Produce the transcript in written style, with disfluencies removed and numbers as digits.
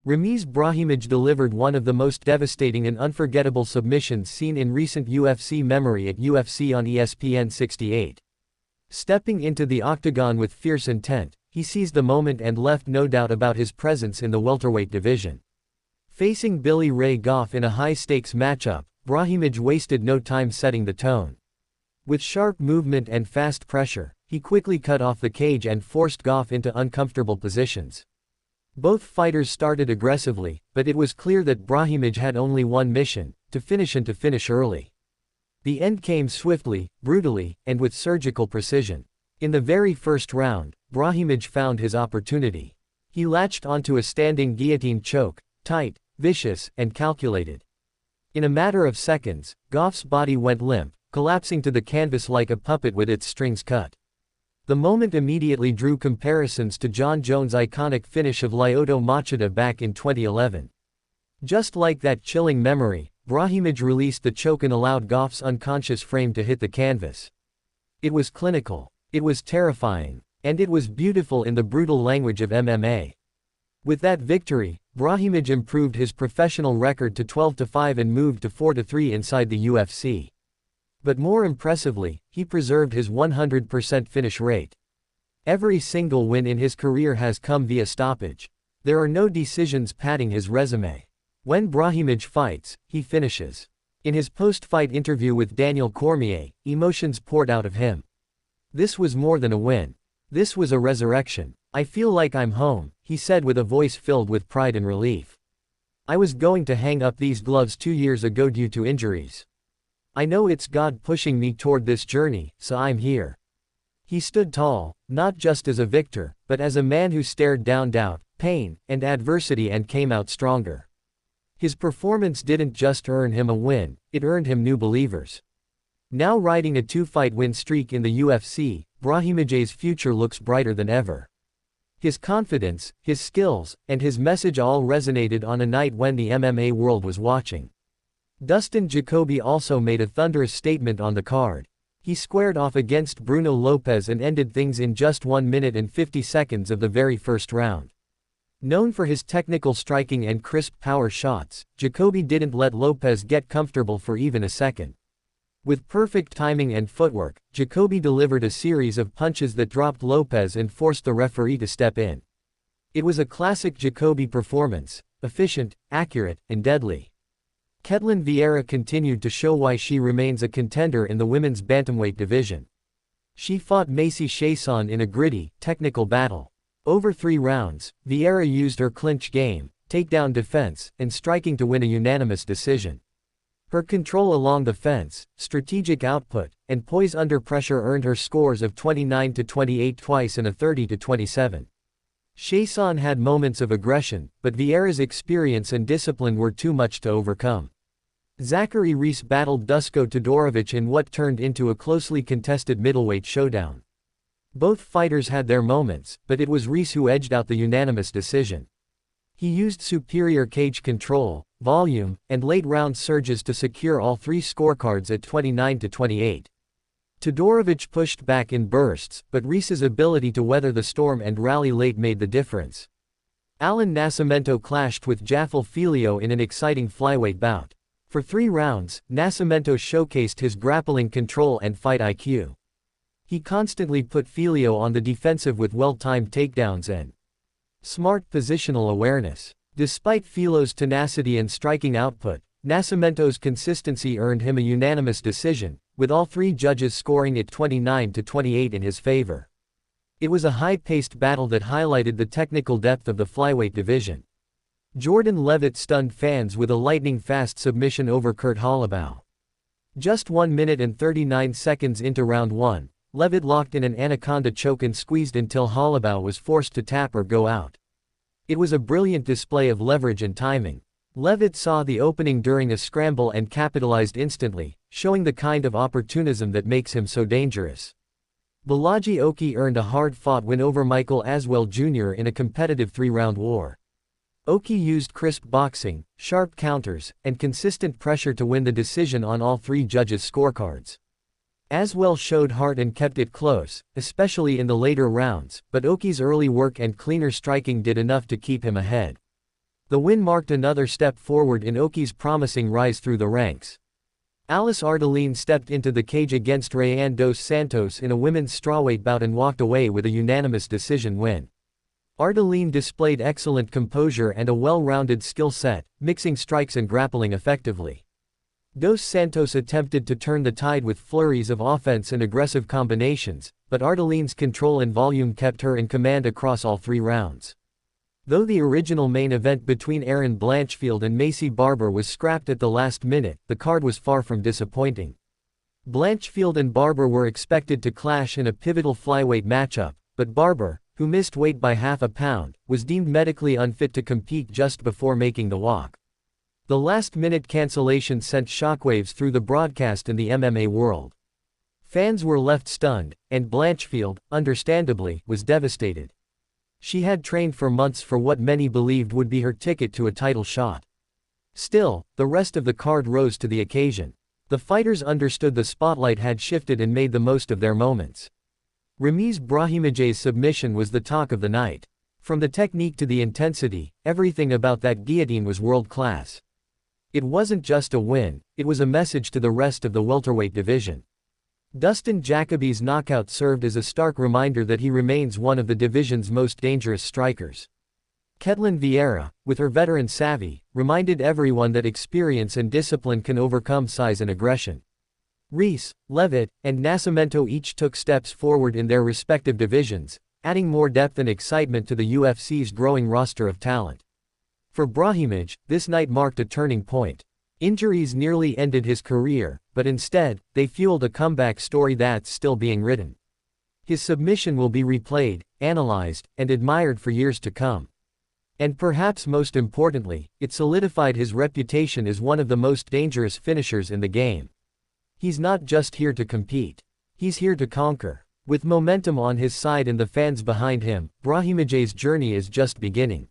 Ramiz Brahimaj delivered one of the most devastating and unforgettable submissions seen in recent UFC memory at UFC on ESPN 68. Stepping into the octagon with fierce intent, he seized the moment and left no doubt about his presence in the welterweight division. Facing Billy Ray Goff in a high-stakes matchup, Brahimaj wasted no time setting the tone. With sharp movement and fast pressure, he quickly cut off the cage and forced Goff into uncomfortable positions. Both fighters started aggressively, but it was clear that Brahimaj had only one mission: to finish and to finish early. The end came swiftly, brutally, and with surgical precision. In the very first round, Brahimaj found his opportunity. He latched onto a standing guillotine choke, tight, vicious, and calculated. In a matter of seconds, Goff's body went limp, collapsing to the canvas like a puppet with its strings cut. The moment immediately drew comparisons to Jon Jones' iconic finish of Lyoto Machida back in 2011. Just like that chilling memory, Brahimaj released the choke and allowed Goff's unconscious frame to hit the canvas. It was clinical, it was terrifying, and it was beautiful in the brutal language of MMA. With that victory, Brahimaj improved his professional record to 12-5 and moved to 4-3 inside the UFC. But more impressively, he preserved his 100% finish rate. Every single win in his career has come via stoppage. There are no decisions padding his resume. When Brahimaj fights, he finishes. In his post-fight interview with Daniel Cormier, emotions poured out of him. "This was more than a win. This was a resurrection. I feel like I'm home," he said with a voice filled with pride and relief. "I was going to hang up these gloves 2 years ago due to injuries. I know it's God pushing me toward this journey, so I'm here." He stood tall, not just as a victor, but as a man who stared down doubt, pain, and adversity and came out stronger. His performance didn't just earn him a win, it earned him new believers. Now riding a 2-fight win streak in the UFC, Brahimaj's future looks brighter than ever. His confidence, his skills, and his message all resonated on a night when the MMA world was watching. Dustin Jacoby also made a thunderous statement on the card. He squared off against Bruno Lopez and ended things in just 1 minute and 50 seconds of the very first round. Known for his technical striking and crisp power shots, Jacoby didn't let Lopez get comfortable for even a second. With perfect timing and footwork, Jacoby delivered a series of punches that dropped Lopez and forced the referee to step in. It was a classic Jacoby performance: efficient, accurate, and deadly. Ketlen Vieira continued to show why she remains a contender in the women's bantamweight division. She fought Macy Chiasson in a gritty, technical battle. Over 3 rounds, Vieira used her clinch game, takedown defense, and striking to win a unanimous decision. Her control along the fence, strategic output, and poise under pressure earned her scores of 29-28 twice and a 30-27. Chiasson had moments of aggression, but Vieira's experience and discipline were too much to overcome. Zachary Reese battled Dusko Todorovic in what turned into a closely contested middleweight showdown. Both fighters had their moments, but it was Reese who edged out the unanimous decision. He used superior cage control, volume, and late-round surges to secure all 3 scorecards at 29-28. Todorovic pushed back in bursts, but Reese's ability to weather the storm and rally late made the difference. Alan Nascimento clashed with Jafel Filho in an exciting flyweight bout. For 3 rounds, Nascimento showcased his grappling control and fight IQ. He constantly put Filho on the defensive with well-timed takedowns and smart positional awareness. Despite Filho's tenacity and striking output, Nascimento's consistency earned him a unanimous decision, with all 3 judges scoring it 29-28 in his favor. It was a high-paced battle that highlighted the technical depth of the flyweight division. Jordan Leavitt stunned fans with a lightning-fast submission over Kurt Holobaugh. Just 1 minute and 39 seconds into round 1, Leavitt locked in an anaconda choke and squeezed until Holobaugh was forced to tap or go out. It was a brilliant display of leverage and timing. Leavitt saw the opening during a scramble and capitalized instantly, showing the kind of opportunism that makes him so dangerous. Balaji Oki earned a hard-fought win over Michael Aswell Jr. in a competitive 3-round war. Oki used crisp boxing, sharp counters, and consistent pressure to win the decision on all 3 judges' scorecards. Aswell showed heart and kept it close, especially in the later rounds, but Oki's early work and cleaner striking did enough to keep him ahead. The win marked another step forward in Oki's promising rise through the ranks. Alice Ardelin stepped into the cage against Rayanne dos Santos in a women's strawweight bout and walked away with a unanimous decision win. Ardelin displayed excellent composure and a well-rounded skill set, mixing strikes and grappling effectively. Dos Santos attempted to turn the tide with flurries of offense and aggressive combinations, but Ardelin's control and volume kept her in command across all 3 rounds. Though the original main event between Erin Blanchfield and Macy Barber was scrapped at the last minute, the card was far from disappointing. Blanchfield and Barber were expected to clash in a pivotal flyweight matchup, but Barber, who missed weight by half a pound, was deemed medically unfit to compete just before making the walk. The last-minute cancellation sent shockwaves through the broadcast in the MMA world. Fans were left stunned, and Blanchfield, understandably, was devastated. She had trained for months for what many believed would be her ticket to a title shot. Still, the rest of the card rose to the occasion. The fighters understood the spotlight had shifted and made the most of their moments. Ramiz Brahimaj's submission was the talk of the night. From the technique to the intensity, everything about that guillotine was world-class. It wasn't just a win, it was a message to the rest of the welterweight division. Dustin Jacoby's knockout served as a stark reminder that he remains one of the division's most dangerous strikers. Ketlin Vieira, with her veteran savvy, reminded everyone that experience and discipline can overcome size and aggression. Reese, Levitt, and Nascimento each took steps forward in their respective divisions, adding more depth and excitement to the UFC's growing roster of talent. For Brahimaj, this night marked a turning point. Injuries nearly ended his career, but instead, they fueled a comeback story that's still being written. His submission will be replayed, analyzed, and admired for years to come. And perhaps most importantly, it solidified his reputation as one of the most dangerous finishers in the game. He's not just here to compete. He's here to conquer. With momentum on his side and the fans behind him, Brahimaj's journey is just beginning.